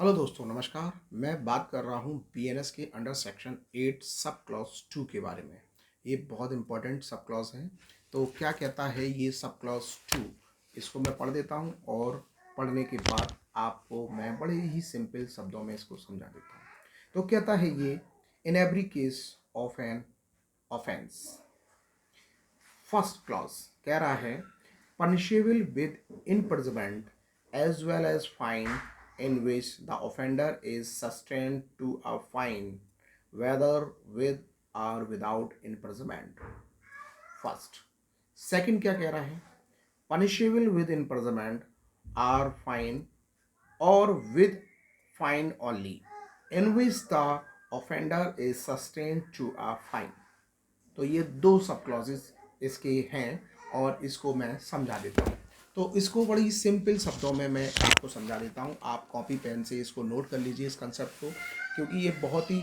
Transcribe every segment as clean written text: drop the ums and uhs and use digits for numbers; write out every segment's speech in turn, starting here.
Hello दोस्तों, नमस्कार। मैं बात कर रहा हूँ बीएनएस के अंडर सेक्शन 8 सब क्लॉज 2 के बारे में। ये बहुत इंपॉर्टेंट सब क्लॉज है। तो क्या कहता है ये सब क्लॉज 2? इसको मैं पढ़ देता हूँ और पढ़ने के बाद आपको मैं बड़े ही सिंपल शब्दों में इसको समझा देता हूँ। तो कहता है ये, in every case of an offence, first clause कह रहा है punishable with imprisonment as well as fine, in which the offender is sustained to a fine whether with or without imprisonment. First. Second क्या कह रहा है? Punishable with imprisonment or fine or with fine only, in which the offender is sustained to a fine. तो ये दो सब clauses इसके हैं और इसको मैं समझा देता हूँ। तो इसको बड़ी सिंपल शब्दों में मैं आपको समझा देता हूँ। आप कॉपी पेन से इसको नोट कर लीजिए इस कंसेप्ट को, क्योंकि ये बहुत ही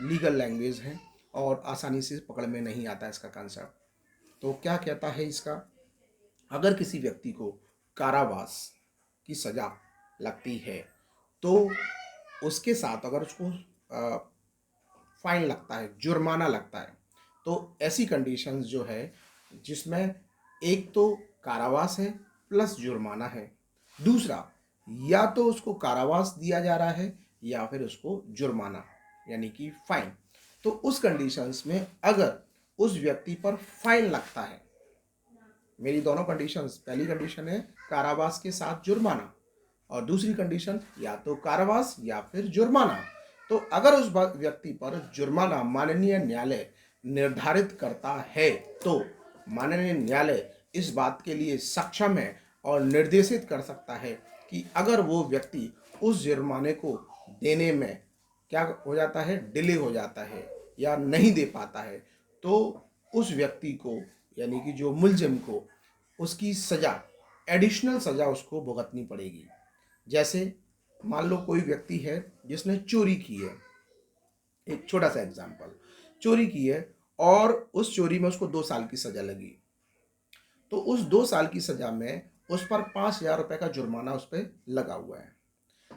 लीगल लैंग्वेज है और आसानी से पकड़ में नहीं आता इसका कंसेप्ट। तो क्या कहता है इसका? अगर किसी व्यक्ति को कारावास की सज़ा लगती है तो उसके साथ अगर उसको फाइन लगता है, जुर्माना लगता है, तो ऐसी कंडीशंस जो है जिसमें एक तो कारावास है प्लस जुर्माना है, दूसरा या तो उसको कारावास दिया जा रहा है या फिर उसको जुर्माना यानी कि फाइन। तो उस कंडीशंस में अगर उस व्यक्ति पर फाइन लगता है, मेरी दोनों कंडीशंस, पहली कंडीशन है कारावास के साथ जुर्माना और दूसरी कंडीशन या तो कारावास या फिर जुर्माना। तो अगर उस व्यक्ति पर जुर्माना माननीय न्यायालय निर्धारित करता है तो माननीय न्यायालय इस बात के लिए सक्षम है और निर्देशित कर सकता है कि अगर वो व्यक्ति उस जुर्माने को देने में क्या हो जाता है, डिले हो जाता है या नहीं दे पाता है, तो उस व्यक्ति को यानी कि जो मुलजिम को उसकी सज़ा, एडिशनल सज़ा उसको भुगतनी पड़ेगी। जैसे मान लो कोई व्यक्ति है जिसने चोरी की है, एक छोटा सा एग्जांपल, चोरी की है और उस चोरी में उसको 2 साल की सज़ा लगी। तो उस 2 साल की सज़ा में उस पर 5,000 रुपये का जुर्माना उस पर लगा हुआ है।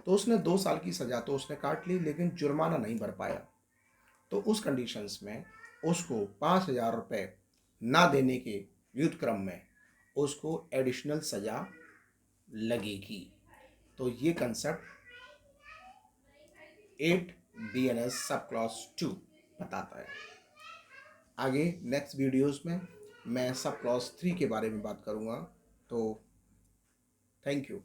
तो उसने 2 साल की सज़ा तो उसने काट ली, लेकिन जुर्माना नहीं भर पाया। तो उस कंडीशंस में उसको 5,000 रुपये ना देने के विरुद्ध क्रम में उसको एडिशनल सज़ा लगेगी। तो ये कंसेप्ट 8 बीएनएस सब क्लॉज 2 बताता है। आगे नेक्स्ट वीडियोस में मैं सब क्लॉज 3 के बारे में बात करूँगा। तो थैंक यू।